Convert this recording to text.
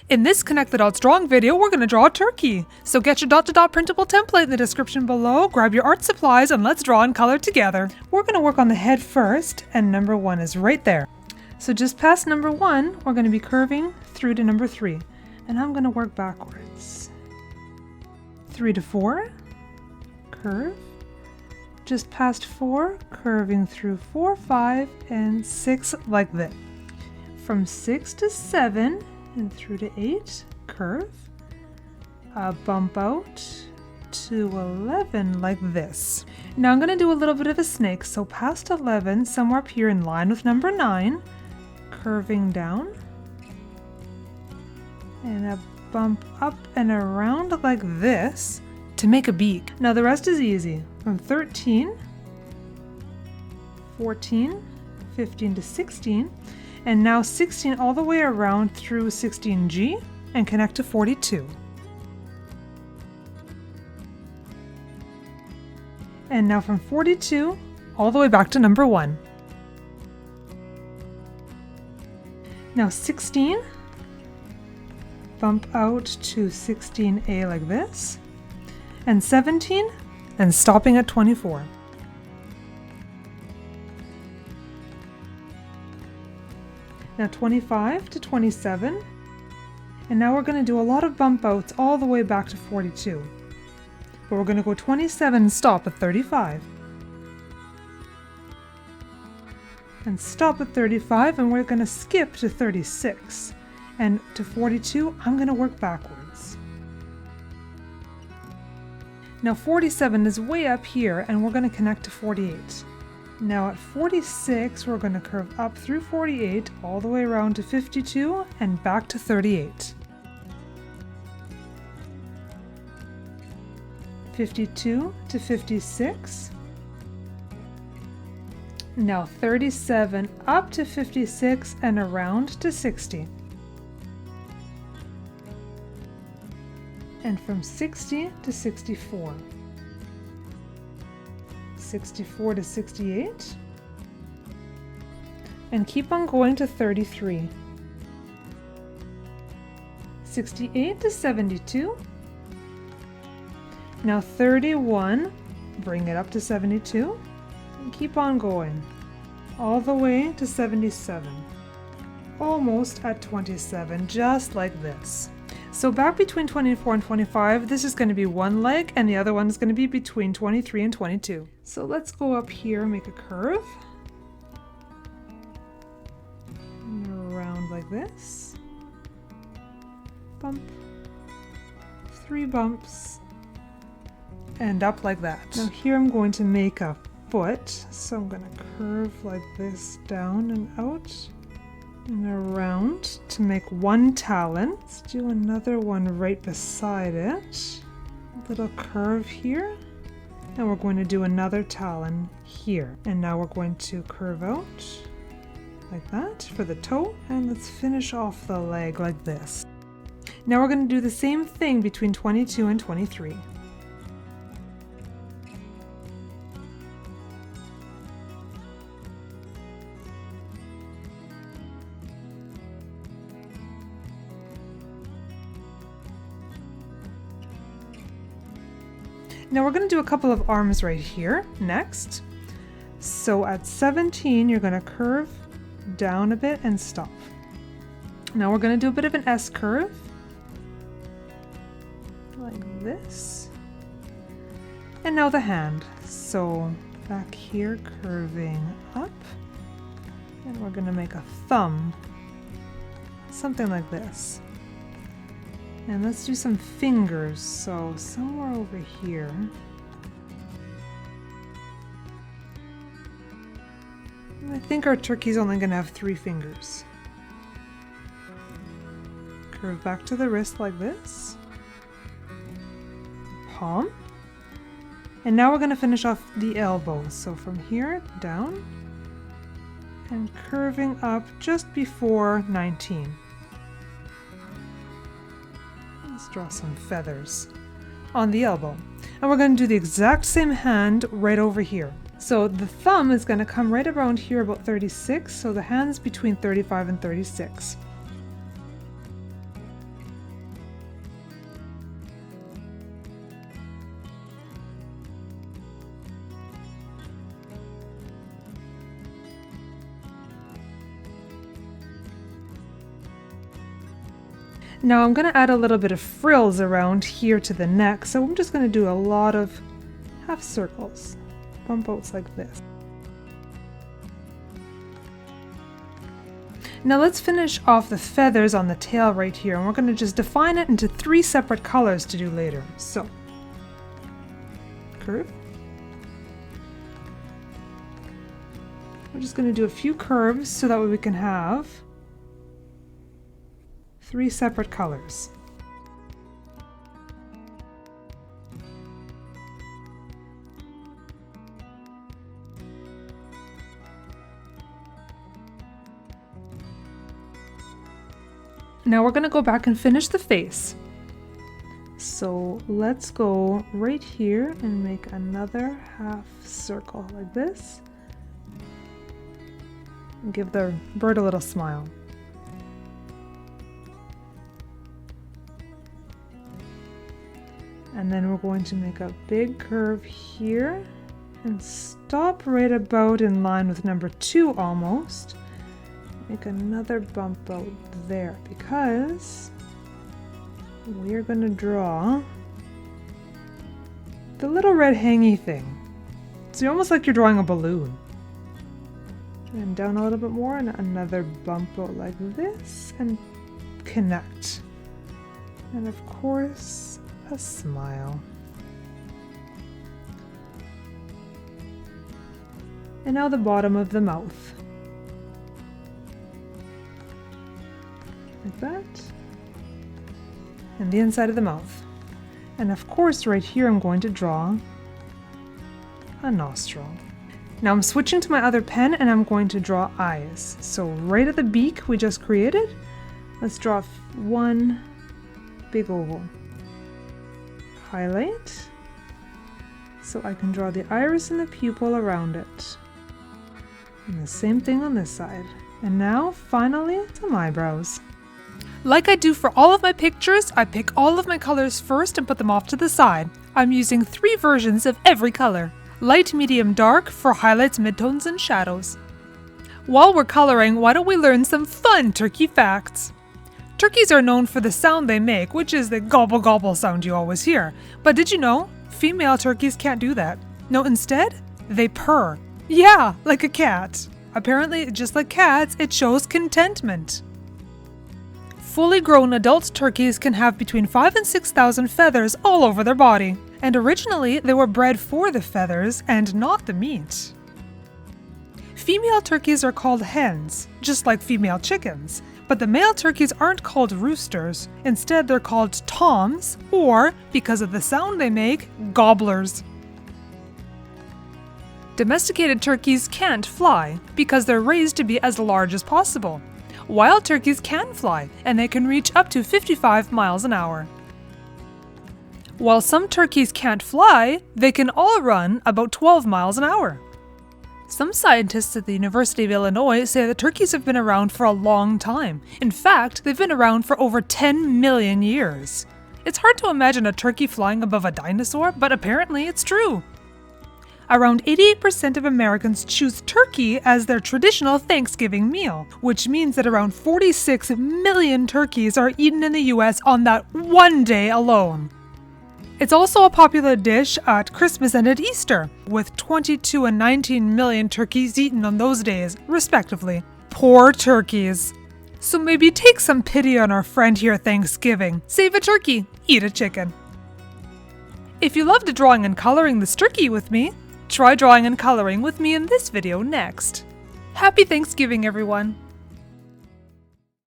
In this Connect the Dots drawing video, we're going to draw a turkey. So get your dot-to-dot printable template in the description below, grab your art supplies, and let's draw and color together. We're going to work on the head first, and number 1 is right there. So just past number 1, we're going to be curving through to number 3. And I'm going to work backwards. 3 to 4, curve. Just past 4, curving through 4, 5, and 6 like this. From 6 to 7, and through to 8, curve, bump out to 11 like this. Now I'm going to do a little bit of a snake, so past 11, somewhere up here in line with number 9, curving down, and a bump up and around like this to make a beak. Now the rest is easy. From 13, 14, 15 to 16, and now 16 all the way around through 16G and connect to 42. And now from 42 all the way back to number 1. Now 16, bump out to 16A like this, and 17, and stopping at 24. Now 25 to 27, and now we're going to do a lot of bump outs all the way back to 42. But we're going to go 27 and stop at 35. And stop at 35, and we're going to skip to 36. And to 42, I'm going to work backwards. Now 47 is way up here, and we're going to connect to 48. Now at 46, we're going to curve up through 48, all the way around to 52, and back to 38. 52 to 56. Now 37 up to 56 and around to 60. And from 60 to 64. 64 to 68, and keep on going to 33. 68 to 72. Now 31, bring it up to 72, and keep on going all the way to 77. Almost at 27, just like this. So back between 24 and 25, this is going to be one leg, and the other one is going to be between 23 and 22. So let's go up here, make a curve. And around like this. Bump. 3 bumps. And up like that. Now here I'm going to make a foot. So I'm going to curve like this down and out. And around to make one talon. Let's do another one right beside it. A little curve here. And we're going to do another talon here. And now we're going to curve out like that for the toe. And let's finish off the leg like this. Now we're going to do the same thing between 22 and 23. Now we're going to do a couple of arms right here next. So at 17, you're going to curve down a bit and stop. Now we're going to do a bit of an S curve, like this. And now the hand. So back here, curving up. And we're going to make a thumb, something like this. And let's do some fingers, so somewhere over here. And I think our turkey's only going to have 3 fingers. Curve back to the wrist like this. Palm. And now we're going to finish off the elbow. So from here down and curving up just before 19. Let's draw some feathers on the elbow. And we're going to do the exact same hand right over here. So the thumb is going to come right around here about 36, so the hand's between 35 and 36. Now I'm going to add a little bit of frills around here to the neck, so I'm just going to do a lot of half circles, bump outs like this. Now let's finish off the feathers on the tail right here, and we're going to just define it into 3 separate colors to do later. So, curve. We're just going to do a few curves so that way we can have 3 separate colors. Now we're going to go back and finish the face. So let's go right here and make another half circle like this. And give the bird a little smile. And then we're going to make a big curve here and stop right about in line with number 2 almost. Make another bump out there because we're going to draw the little red hangy thing. So almost like you're drawing a balloon. And down a little bit more and another bump out like this and connect. And of course, a smile. And now the bottom of the mouth. Like that. And the inside of the mouth. And of course right here I'm going to draw a nostril. Now I'm switching to my other pen and I'm going to draw eyes. So right at the beak we just created, let's draw one big oval. Highlight so I can draw the iris and the pupil around it. And the same thing on this side. And now finally some eyebrows. Like I do for all of my pictures, I pick all of my colors first and put them off to the side. I'm using 3 versions of every color. Light, medium, dark for highlights, midtones, and shadows. While we're coloring, why don't we learn some fun turkey facts? Turkeys are known for the sound they make, which is the gobble gobble sound you always hear. But did you know, female turkeys can't do that? No, instead, they purr. Yeah, like a cat. Apparently, just like cats, it shows contentment. Fully grown adult turkeys can have between 5,000 and 6,000 feathers all over their body. And originally, they were bred for the feathers and not the meat. Female turkeys are called hens, just like female chickens. But the male turkeys aren't called roosters. Instead, they're called toms, or, because of the sound they make, gobblers. Domesticated turkeys can't fly, because they're raised to be as large as possible. Wild turkeys can fly, and they can reach up to 55 miles an hour. While some turkeys can't fly, they can all run about 12 miles an hour. Some scientists at the University of Illinois say that turkeys have been around for a long time. In fact, they've been around for over 10 million years. It's hard to imagine a turkey flying above a dinosaur, but apparently it's true. Around 88% of Americans choose turkey as their traditional Thanksgiving meal, which means that around 46 million turkeys are eaten in the US on that one day alone. It's also a popular dish at Christmas and at Easter, with 22 and 19 million turkeys eaten on those days, respectively. Poor turkeys. So maybe take some pity on our friend here at Thanksgiving. Save a turkey, eat a chicken. If you loved drawing and coloring this turkey with me, try drawing and coloring with me in this video next. Happy Thanksgiving, everyone!